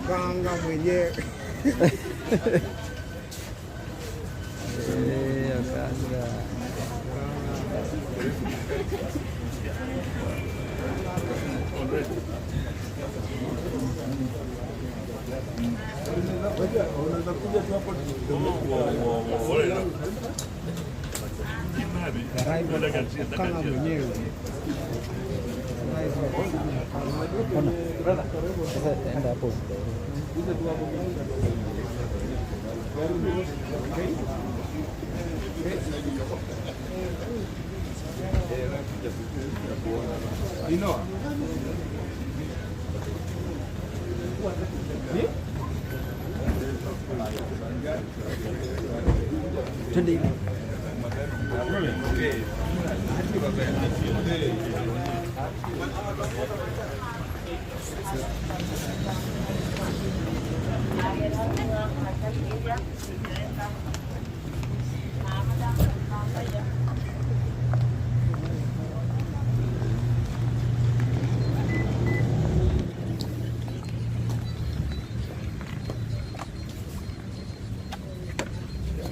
Okanga mwenyewe. Okanga. Okanga mwenyewe. Enda hapo. Twende.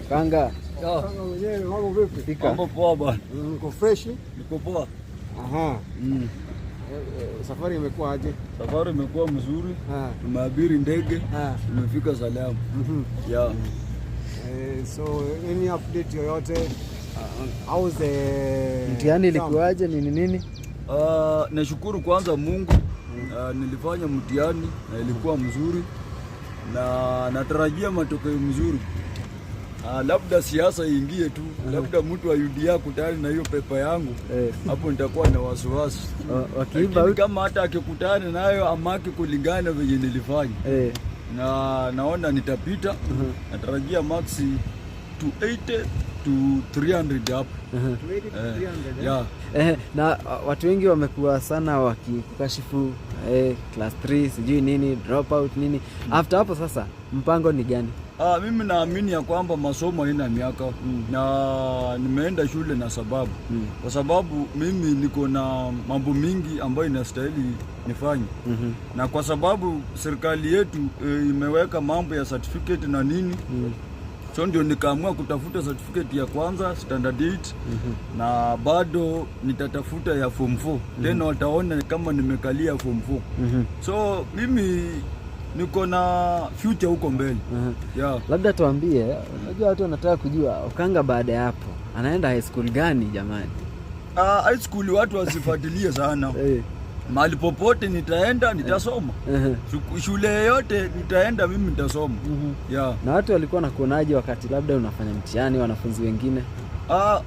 Okanga. Okanga mwenyewe, mambo vipi? Mambo poa bwana. Uko fresh? Niko poa. Aha. Safari imekuwa aje? Safari imekuwa mzuri. Tumeabiri ndege. Tumefika salama. Yeah. So any update yoyote? How's the mtihani ilikuwaje nini? Nashukuru kwanza Mungu. Nilifanya mtihani na ilikuwa mzuri na natarajia matokeo mzuri. Labda siasa iingie tu, labda mtu wa UDA kutana na hiyo pepa yangu, hapo nitakuwa na wasiwasi. Wakiiba kama hata akikutana nayo amaki kulingana venye nilifanya. Na naona nitapita. Natarajia maxi 280 to 300 hapo. 280 to 300. Yeah. Na watu wengi wamekuwa sana wakikashifu class 3 sijui nini, drop out nini. After hapo sasa mpango ni gani? Mimi naamini ya kwamba masomo haina miaka na nimeenda shule na sababu. Kwa sababu mimi niko na mambo mingi ambayo inastahili nifanye. Na kwa sababu serikali yetu imeweka mambo ya certificate na nini. So ndio nikaamua kutafuta certificate ya kwanza standard 8 na bado nitatafuta ya form 4. Tena wataona kama nimekalia form 4. So mimi niko na future huko mbele. Yeah. Labda tuambie, unajua watu wanataka kujua Okanga baada ya hapo anaenda high school gani jamani? High school watu wasifuatilie sana. Mahali popote nitaenda nitasoma. Shule yote nitaenda mimi nitasoma. Yeah. Na watu walikuwa nakuonaje wakati labda unafanya mtihani, wanafunzi wengine?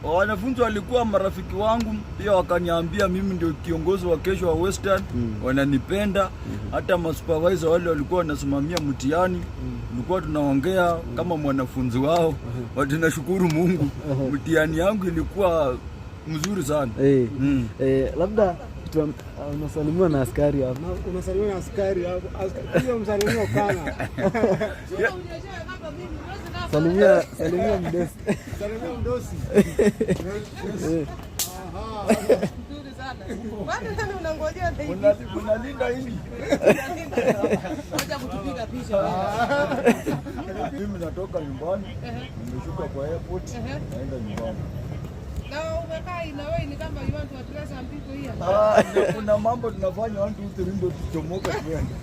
Wanafunzi walikuwa marafiki wangu, pia wakaniambia mimi ndio kiongozi wa kesho wa Western. Wananipenda. Hata masupervisor wale walikuwa wanasimamia mtihani, tulikuwa tunaongea kama mwanafunzi wao. Tunashukuru Mungu. Mtihani yangu ilikuwa mzuri sana. Labda unasalimiwa na askari hapo. Unasalimiwa na askari hapo. Askari msalimia Okanga. Salimia mdosi. Salimia mdosi. Nzuri sana. Bado sana unangojea zaidi. Unalinda hili. Ngoja kutupiga picha. Mimi natoka nyumbani, nimeshuka kwa airport, naenda nyumbani. Na umekaa ina wewe ni kama you want to address some people here. Kuna mambo tunafanya 1 2 3 ndio tuchomoka twende.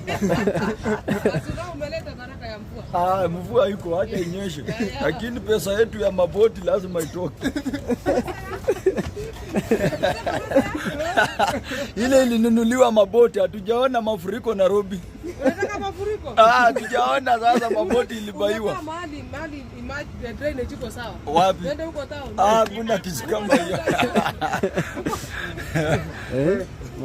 Sasa umeleta baraka ya mvua. Mvua iko hata inyeshe. Lakini pesa yetu ya maboti lazima itoke. Ile ilinunuliwa maboti, hatujaona mafuriko Nairobi. Unataka mafuriko? Hatujaona sasa maboti ilibaiwa. Mahali imagine drainage iko sawa. Wapi? Nenda huko town. Kuna kitu kama hiyo.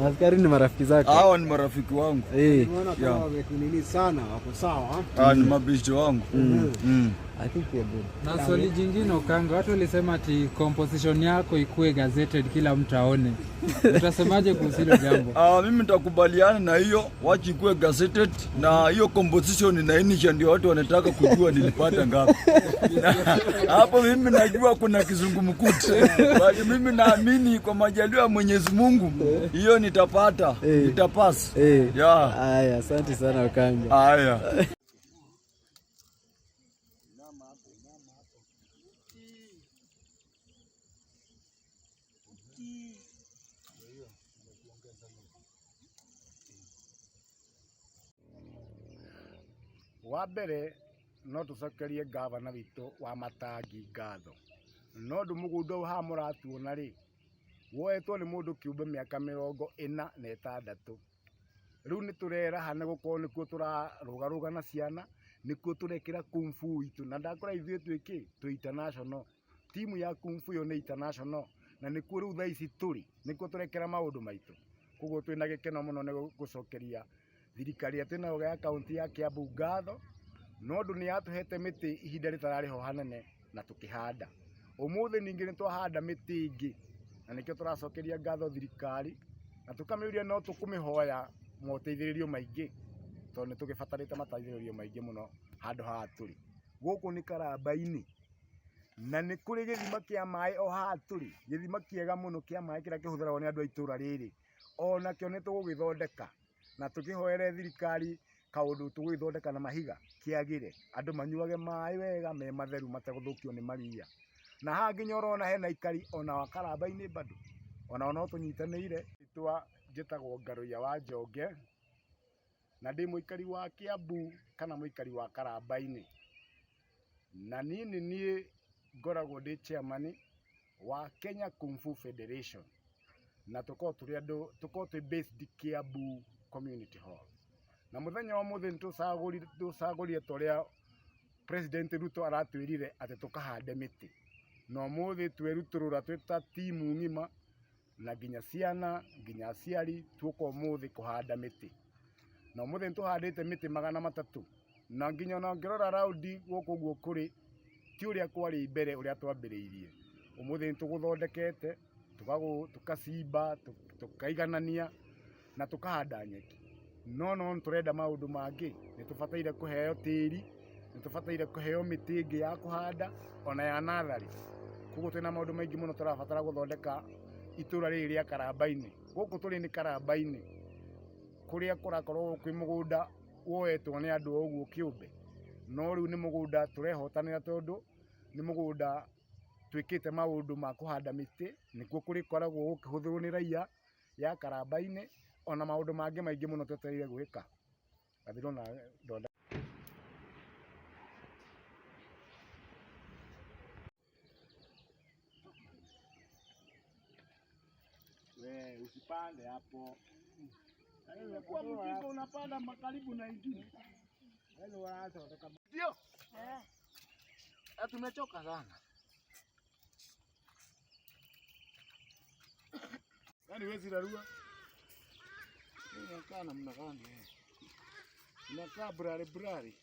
Askari ni marafiki zako? Hao ni marafiki wangu. Unaona kama wamekunini sana, wako sawa. Ni mabishti wangu. I think we are good. Na swali jingine Okanga, watu walisema ati composition yako ikuwe gazetted kila mtu aone. Utasemaje kuhusu hilo jambo? Mimi nitakubaliana na hiyo, wacha ikuwe gazetted na hiyo composition inainisha ndio watu wanataka kujua nilipata ngapi. Hapo mimi najua kuna kizungumkuti. Bali mimi naamini kwa majaliwa ya Mwenyezi Mungu hiyo nitapata, nitapasa. Yeah. Haya, asante sana Okanga. Haya. Wa mbere no tucokerie gavana witũ wa Matangi ngatho no ndu mũgũnda ũyũ haha mũratuona rĩ woetwo nĩ mũndũ kĩũmbe mĩaka 46 rĩu nĩ tũreraha nĩ gũkorwo nĩkuo tũrarũgarũga na ciana nĩkuo tũrekĩra kung fu itũ na ndakora ithuĩ twĩkĩ twĩ international timu ya kung fu yo nĩ international na nĩkuo rĩu thaa ici tũrĩ nĩkuo tũrekera maũndũ maitũ koguo twĩna gĩkeno mũno nĩ gũcokeria thirikari atĩ nayo ya kaunti ya Kiambu ngatho no ndu nĩ yatũhete mĩtĩ ihinda rĩtararĩ ho hanene na tũkĩhanda ũmũthĩ ningĩ nĩ twahanda mĩtĩ ingĩ na nĩkĩo tũracokeria ngatho thirikari na tũkamĩũria no tũkũmĩhoya moteithĩrĩrio maingĩ tondũ nĩ tũgĩbatarĩte mateithĩrĩrio maingĩ mũno handũ haha tũrĩ gũkũ nĩ Karamba-inĩ na nĩ kũrĩ gĩthima kĩa maĩ o haha tũrĩ gĩthima kĩega mũno kĩa maĩ kĩrĩa kĩhũthĩragwo nĩ andũ a itũũra rĩrĩ ona kĩo nĩ tũgũgĩthondeka na tũkĩhoere thirikari kaũndũ tũgũgĩthondeka na mahiga kĩagĩre andũ manyuage maĩ wega me matheru mategũthũkio nĩ maria na haha nginya ũrona hena ikari ona wa Karamba-inĩ bado ona no tũnyitanĩire itwa njĩtagwo Ngarũia wa Njonge na ndĩ mũikari wa Kiambu kana mũikari wa Karamba-inĩ na niĩ ngoragwo ndĩ chairman wa Kenya Kung Fu Federation na tukorwo twĩ based Kiambu Community Hall na muthenya wa muthi nĩtũcagũrire torĩa President Ruto aratwĩrire atĩ tũkahande mĩtĩ na ũmũthĩ twĩrutũrũra twĩ ta timu ng'ima na nginya ciana nginya aciari tuoka ũmũthĩ kũhanda mĩtĩ na ũmũthĩ nĩtũhandĩte mĩtĩ 300 na nginya ona ngĩrora raundi gũkũ ũguo kũrĩ ti ũrĩa kwarĩ mbere ũrĩa twambĩrĩirie ũmũthĩ nĩtũgũthondekete tukacimba tukaiganania na tukahanda nyeki no tũrenda maũndũ mangĩ nĩtũbataire kũheo tĩri nĩtũbataire kũheo mĩtĩ ĩngĩ ya kũhanda ona ya natharĩ koguo twĩna maũndũ maingĩ mũno tũrabatara gũthondeka itũũra rĩrĩ rĩa Karamba-inĩ gũkũ tũrĩ nĩ Karamba-inĩ kũrĩa kũrakorwo kwĩ mũgũnda woetwo nĩ andũ ũguo kĩũmbe no rĩu nĩ mũgũnda tũrehotanĩra tondũ nĩ mũgũnda twĩkĩte maũndũ ma kũhanda mĩtĩ nĩkuo kũrĩkoragwo gũkĩhũthĩrwo nĩ raia ya Karamba-inĩ ona maũndũ mangĩ maingĩ mũno twetereire gwĩka gathirona ndonda usipande hapo kwa mjinga unapanda makaribu na ingine ndio tumechoka sana yani wezi rarua unakaa namna gani unakaa brari